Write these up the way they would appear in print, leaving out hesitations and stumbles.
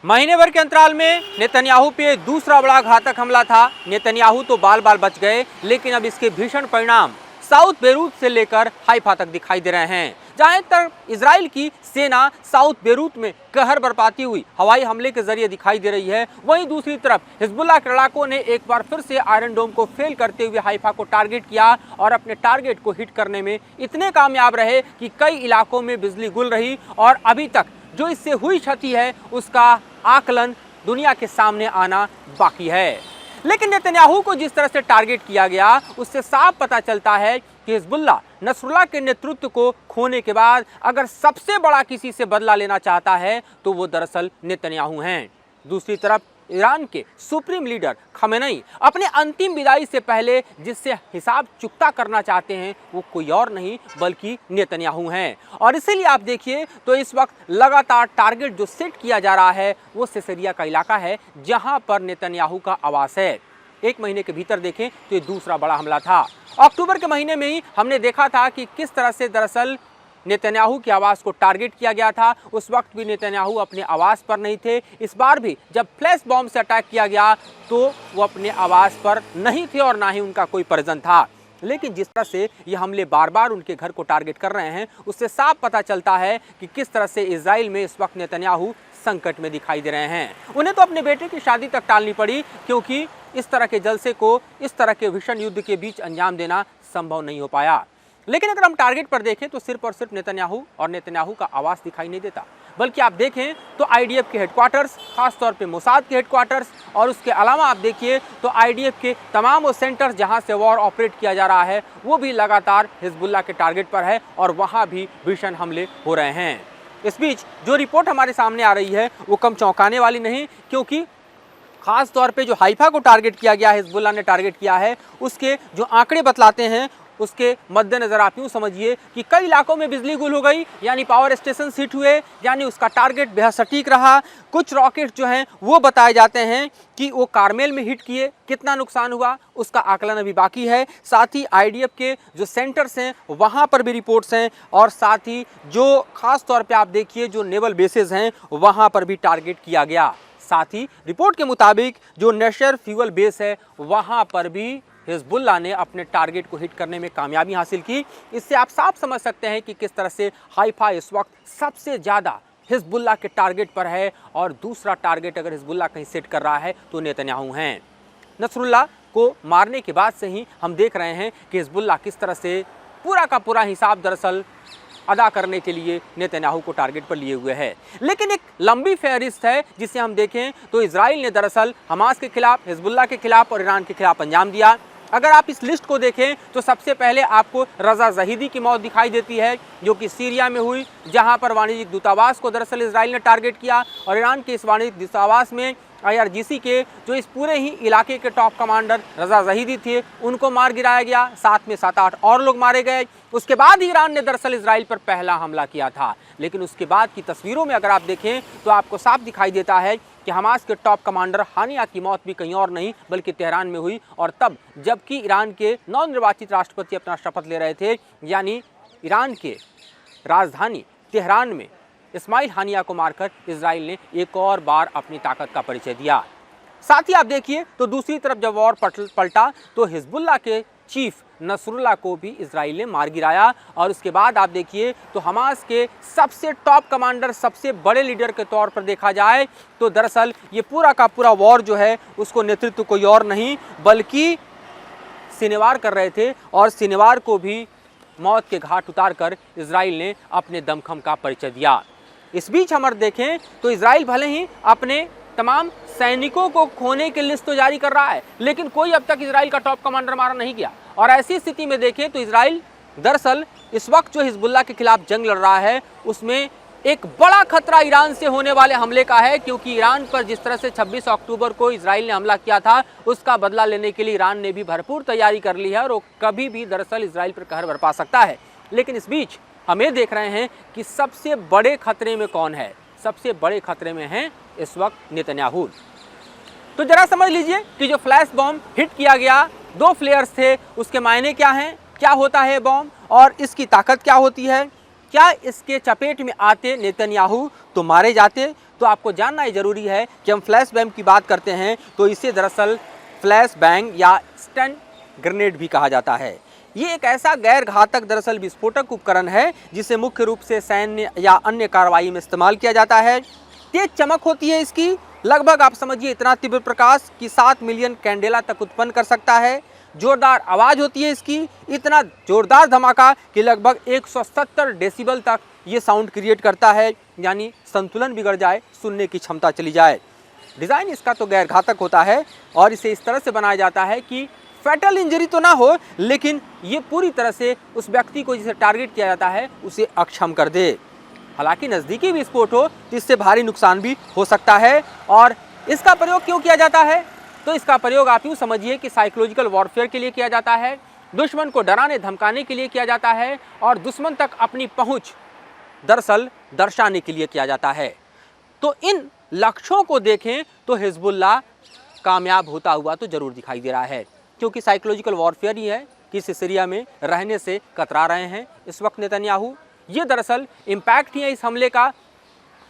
महीने भर के अंतराल में नेतन्याहू पे दूसरा बड़ा घातक हमला था। नेतन्याहू तो बाल बाल बच गए, लेकिन अब इसके भीषण परिणाम साउथ बेरूत से लेकर हाइफा तक दिखाई दे रहे हैं। जहां तक इजराइल की सेना साउथ बेरूत में कहर बरपाती हुई हवाई हमले के जरिए दिखाई दे रही है, वहीं दूसरी तरफ हिजबुल्लाह के लड़ाकों ने एक बार फिर से आयरन डोम को फेल करते हुए हाइफा को टारगेट किया और अपने टारगेट को हिट करने में इतने कामयाब रहे कि कई इलाकों में बिजली गुल रही और अभी तक जो इससे हुई क्षति है उसका आकलन दुनिया के सामने आना बाकी है। लेकिन नेतन्याहू को जिस तरह से टारगेट किया गया उससे साफ पता चलता है कि हिजबुल्लाह नसरुल्लाह के नेतृत्व को खोने के बाद अगर सबसे बड़ा किसी से बदला लेना चाहता है तो वो दरअसल नेतन्याहू हैं। दूसरी तरफ ईरान के सुप्रीम लीडर खमेनेई अपने अंतिम विदाई से पहले जिससे हिसाब चुकता करना चाहते हैं वो कोई और नहीं बल्कि नेतन्याहू हैं। और इसीलिए आप देखिए तो इस वक्त लगातार टारगेट जो सेट किया जा रहा है वो सिसरिया का इलाका है जहां पर नेतन्याहू का आवास है। एक महीने के भीतर देखें तो ये दूसरा बड़ा हमला था। अक्टूबर के महीने में ही हमने देखा था कि किस तरह से दरअसल नेतन्याहू के आवास को टारगेट किया गया था। उस वक्त भी नेतन्याहू अपने आवास पर नहीं थे। इस बार भी जब फ्लैश बॉम्ब से अटैक किया गया तो वो अपने आवास पर नहीं थे और ना ही उनका कोई परिजन था। लेकिन जिस तरह से ये हमले बार बार उनके घर को टारगेट कर रहे हैं उससे साफ पता चलता है कि किस तरह से इजराइल में इस वक्त नेतन्याहू संकट में दिखाई दे रहे हैं। उन्हें तो अपने बेटे की शादी तक टालनी पड़ी क्योंकि इस तरह के जलसे को इस तरह के भीषण युद्ध के बीच अंजाम देना संभव नहीं हो पाया। लेकिन अगर हम टारगेट पर देखें तो सिर्फ और सिर्फ नेतन्याहू और नेतन्याहू का आवास दिखाई नहीं देता, बल्कि आप देखें तो आईडीएफ के हेडक्वार्टर्स, खासतौर पे मोसाद के हेडक्वार्टर्स, और उसके अलावा आप देखिए तो आईडीएफ के तमाम वो सेंटर्स जहां से वॉर ऑपरेट किया जा रहा है वो भी लगातार हिजबुल्लाह के टारगेट पर है और वहां भी भीषण हमले हो रहे हैं। इस बीच जो रिपोर्ट हमारे सामने आ रही है वो कम चौंकाने वाली नहीं, क्योंकि खास तौर पे जो हाइफा को टारगेट किया गया है, हिजबुल्लाह ने टारगेट किया है, उसके जो आंकड़े बतलाते हैं उसके मद्देनजर आप यूँ समझिए कि कई इलाकों में बिजली गुल हो गई, यानी पावर स्टेशन हिट हुए, यानी उसका टारगेट बेहद सटीक रहा। कुछ रॉकेट जो हैं वो बताए जाते हैं कि वो कारमेल में हिट किए, कितना नुकसान हुआ उसका आकलन अभी बाकी है। साथ ही आईडीएफ के जो सेंटर्स हैं वहाँ पर भी रिपोर्ट्स हैं और साथ ही जो खास तौर पे आप देखिए जो नेवल बेसेस हैं वहाँ पर भी टारगेट किया गया। साथ ही रिपोर्ट के मुताबिक जो नशर फ्यूल बेस है वहाँ पर भी हिजबुल्लाह ने अपने टारगेट को हिट करने में कामयाबी हासिल की। इससे आप साफ समझ सकते हैं कि किस तरह से हाइफा इस वक्त सबसे ज़्यादा हिजबुल्लाह के टारगेट पर है और दूसरा टारगेट अगर हिजबुल्लाह कहीं सेट कर रहा है तो नेतन्याहू हैं। नसरुल्लाह को मारने के बाद से ही हम देख रहे हैं कि हिजबुल्लाह किस तरह से पूरा का पूरा हिसाब दरअसल अदा करने के लिए नेतन्याहू को टारगेट पर लिए हुए है। लेकिन एक लंबी फहरिस्त है जिसे हम देखें तो इजराइल ने दरअसल हमास के खिलाफ, हिजबुल्लाह के खिलाफ और ईरान के खिलाफ अंजाम दिया। अगर आप इस लिस्ट को देखें तो सबसे पहले आपको रजा जहीदी की मौत दिखाई देती है जो कि सीरिया में हुई, जहां पर वाणिज्यिक दूतावास को दरअसल इजराइल ने टारगेट किया और ईरान के इस वाणिज्यिक दूतावास में IRGC के जो इस पूरे ही इलाके के टॉप कमांडर रजा जहीदी थे उनको मार गिराया गया, साथ में 7-8 और लोग मारे गए। उसके बाद ईरान ने दरअसल इजराइल पर पहला हमला किया था। लेकिन उसके बाद की तस्वीरों में अगर आप देखें तो आपको साफ दिखाई देता है कि हमास के टॉप कमांडर हानिया की मौत भी कहीं और नहीं बल्कि तेहरान में हुई, और तब जबकि ईरान के नवनिर्वाचित राष्ट्रपति अपना शपथ ले रहे थे, यानी ईरान के राजधानी तेहरान में इस्माइल हानिया को मारकर इजराइल ने एक और बार अपनी ताकत का परिचय दिया। साथ ही आप देखिए तो दूसरी तरफ जब वॉर पलटा तो हिजबुल्लाह के चीफ नसरुल्लाह को भी इजराइल ने मार गिराया। और उसके बाद आप देखिए तो हमास के सबसे टॉप कमांडर, सबसे बड़े लीडर के तौर पर देखा जाए तो दरअसल ये पूरा का पूरा वॉर जो है उसको नेतृत्व कोई और नहीं बल्कि सिनेवार कर रहे थे, और सिनेवार को भी मौत के घाट उतारकर इजराइल ने अपने दमखम का परिचय दिया। इस बीच हम देखें तो इजराइल भले ही अपने तमाम सैनिकों को खोने की लिस्ट तो जारी कर रहा है, लेकिन कोई अब तक इजराइल का टॉप कमांडर मारा नहीं गया। और ऐसी स्थिति में देखें तो इजराइल दरअसल इस वक्त जो हिजबुल्लाह के खिलाफ जंग लड़ रहा है उसमें एक बड़ा खतरा ईरान से होने वाले हमले का है, क्योंकि ईरान पर जिस तरह से 26 अक्टूबर को इजराइल ने हमला किया था उसका बदला लेने के लिए ईरान ने भी भरपूर तैयारी कर ली है और वो कभी भी दरअसल इजराइल पर कहर बरपा सकता है। लेकिन इस बीच हम ये देख रहे हैं कि सबसे बड़े खतरे में कौन है। सबसे बड़े खतरे में हैं इस वक्त नेतन्याहू। तो जरा समझ लीजिए कि जो फ्लैश बॉम्ब हिट किया गया, 2 फ्लेयर्स थे, उसके मायने क्या हैं, क्या होता है बॉम्ब और इसकी ताकत क्या होती है, क्या इसके चपेट में आते नेतन्याहू तो मारे जाते? तो आपको जानना ही जरूरी है कि हम फ्लैश बम की बात करते हैं तो इसे दरअसल फ्लैश बैंग या स्टन ग्रेनेड भी कहा जाता है। ये एक ऐसा गैर घातक दरअसल विस्फोटक उपकरण है जिसे मुख्य रूप से सैन्य या अन्य कार्रवाई में इस्तेमाल किया जाता है। तेज चमक होती है इसकी, लगभग आप समझिए इतना तीव्र प्रकाश कि 7 मिलियन कैंडेला तक उत्पन्न कर सकता है। जोरदार आवाज़ होती है इसकी, इतना जोरदार धमाका कि लगभग 170 डेसिबल तक ये साउंड क्रिएट करता है, यानी संतुलन बिगड़ जाए, सुनने की क्षमता चली जाए। डिज़ाइन इसका तो गैर घातक होता है और इसे इस तरह से बनाया जाता है कि फैटल इंजरी तो ना हो, लेकिन ये पूरी तरह से उस व्यक्ति को जिसे टारगेट किया जाता है उसे अक्षम कर दे। हालांकि नज़दीकी विस्फोट हो तो इससे भारी नुकसान भी हो सकता है। और इसका प्रयोग क्यों किया जाता है? तो इसका प्रयोग आप यूँ समझिए कि साइकोलॉजिकल वॉरफेयर के लिए किया जाता है, दुश्मन को डराने धमकाने के लिए किया जाता है और दुश्मन तक अपनी पहुँच दरअसल दर्शाने के लिए किया जाता है। तो इन लक्ष्यों को देखें तो हिजबुल्लाह कामयाब होता हुआ तो जरूर दिखाई दे रहा है, क्योंकि साइकोलॉजिकल वॉरफेयर ही है कि इस सीरिया में रहने से कतरा रहे हैं इस वक्त नेतन्याहू। ये दरअसल इम्पैक्ट ही है इस हमले का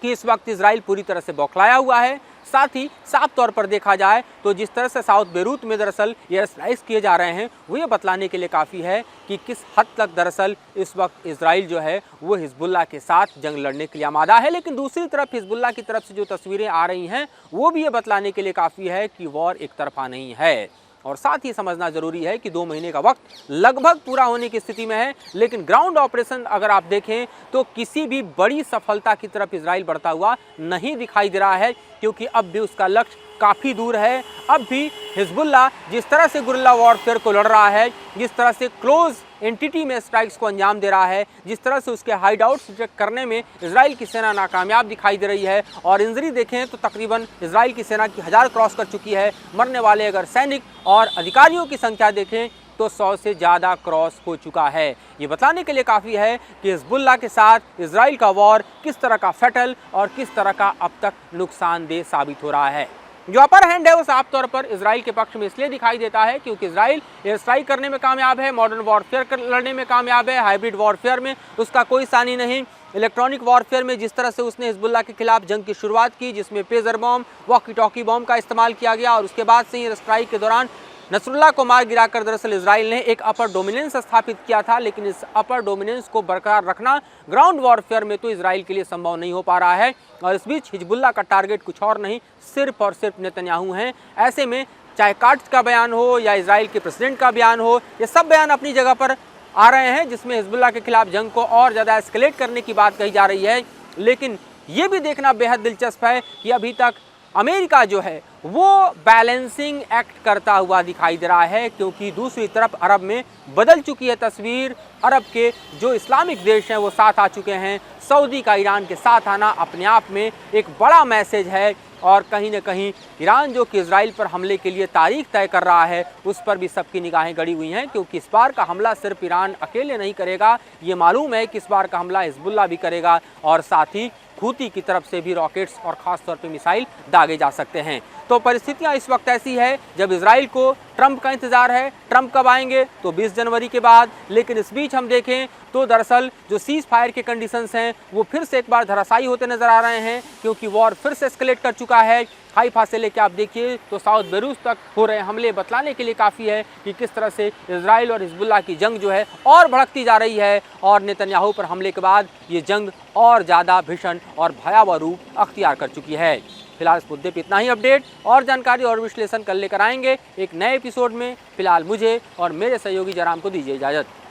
कि इस वक्त इजराइल पूरी तरह से बौखलाया हुआ है। साथ ही साफ तौर पर देखा जाए तो जिस तरह से साउथ बेरूत में दरअसल एयर स्ट्राइक्स किए जा रहे हैं वो ये बतलाने के लिए काफ़ी है कि किस हद तक दरअसल इस वक्त इजराइल जो है वो हिजबुल्लाह के साथ जंग लड़ने के लिए आमादा है। लेकिन दूसरी तरफ हिजबुल्लाह की तरफ से जो तस्वीरें आ रही हैं वो भी ये बतलाने के लिए काफ़ी है कि वॉर एक तरफा नहीं है। और साथ ही समझना जरूरी है कि 2 महीने का वक्त लगभग पूरा होने की स्थिति में है, लेकिन ग्राउंड ऑपरेशन अगर आप देखें तो किसी भी बड़ी सफलता की तरफ इजराइल बढ़ता हुआ नहीं दिखाई दे रहा है, क्योंकि अब भी उसका लक्ष्य काफ़ी दूर है। अब भी हिजबुल्लाह जिस तरह से गुरिल्ला वॉरफेयर को लड़ रहा है, जिस तरह से क्लोज एंटिटी में स्ट्राइक्स को अंजाम दे रहा है, जिस तरह से उसके हाइड आउट्स डिटेक्ट करने में इजराइल की सेना नाकामयाब दिखाई दे रही है और इंजरी देखें तो तकरीबन इजराइल की सेना की 1000 क्रॉस कर चुकी है। मरने वाले अगर सैनिक और अधिकारियों की संख्या देखें तो 100 से ज़्यादा क्रॉस हो चुका है। ये बताने के लिए काफ़ी है कि हिजबुल्लाह के साथ इजराइल का वॉर किस तरह का फैटल और किस तरह का अब तक नुकसानदेह साबित हो रहा है। जो अपर हैंड है वो साफ तौर पर इजराइल के पक्ष में इसलिए दिखाई देता है क्योंकि इजराइल एयर स्ट्राइक करने में कामयाब है, मॉडर्न वॉरफेयर लड़ने में कामयाब है, हाइब्रिड वॉरफेयर में उसका कोई सानी नहीं। इलेक्ट्रॉनिक वॉरफेयर में जिस तरह से उसने हिजबुल्लाह के खिलाफ जंग की शुरुआत की, जिसमें pager bomb, walkie talkie bomb का इस्तेमाल किया गया और उसके बाद से एयर स्ट्राइक के दौरान नसरुल्लाह को मार गिराकर दरअसल इजराइल ने एक अपर डोमिनेंस स्थापित किया था। लेकिन इस अपर डोमिनेंस को बरकरार रखना ग्राउंड वॉरफेयर में तो इजराइल के लिए संभव नहीं हो पा रहा है और इस बीच हिजबुल्लाह का टारगेट कुछ और नहीं, सिर्फ और सिर्फ नेतन्याहू हैं। ऐसे में चाहे काट्स का बयान हो या इजराइल के प्रेसिडेंट का बयान हो, ये सब बयान अपनी जगह पर आ रहे हैं जिसमें हिजबुल्लाह के खिलाफ जंग को और ज़्यादा एस्केलेट करने की बात कही जा रही है। लेकिन ये भी देखना बेहद दिलचस्प है कि अभी तक अमेरिका जो है वो बैलेंसिंग एक्ट करता हुआ दिखाई दे रहा है, क्योंकि दूसरी तरफ अरब में बदल चुकी है तस्वीर। अरब के जो इस्लामिक देश हैं वो साथ आ चुके हैं। सऊदी का ईरान के साथ आना अपने आप में एक बड़ा मैसेज है और कहीं न कहीं ईरान जो कि इजराइल पर हमले के लिए तारीख तय कर रहा है उस पर भी सबकी निगाहें गड़ी हुई हैं, क्योंकि इस बार का हमला सिर्फ ईरान अकेले नहीं करेगा। ये मालूम है कि इस बार का हमला हिजबुल्लाह भी करेगा और साथ ही हूती की तरफ से भी रॉकेट्स और ख़ास तौर पे मिसाइल दागे जा सकते हैं। तो परिस्थितियां इस वक्त ऐसी है जब इजराइल को ट्रंप का इंतजार है। ट्रंप कब आएंगे? तो 20 जनवरी के बाद। लेकिन इस बीच हम देखें तो दरअसल जो सीज फायर के कंडीशंस हैं वो फिर से एक बार धराशायी होते नजर आ रहे हैं, क्योंकि वॉर फिर से एस्केलेट कर चुका है। हाइफा से लेकर आप देखिए तो साउथ बेरूत तक हो रहे हमले बतलाने के लिए काफ़ी है कि किस तरह से इजराइल और हिजबुल्लाह की जंग जो है और भड़कती जा रही है और नेतन्याहू पर हमले के बाद ये जंग और ज़्यादा भीषण और भयावह रूप अख्तियार कर चुकी है। फिलहाल इस मुद्दे पर इतना ही अपडेट और जानकारी और विश्लेषण कल लेकर आएंगे एक नए एपिसोड में। फिलहाल मुझे और मेरे सहयोगी जयराम को दीजिए इजाज़त।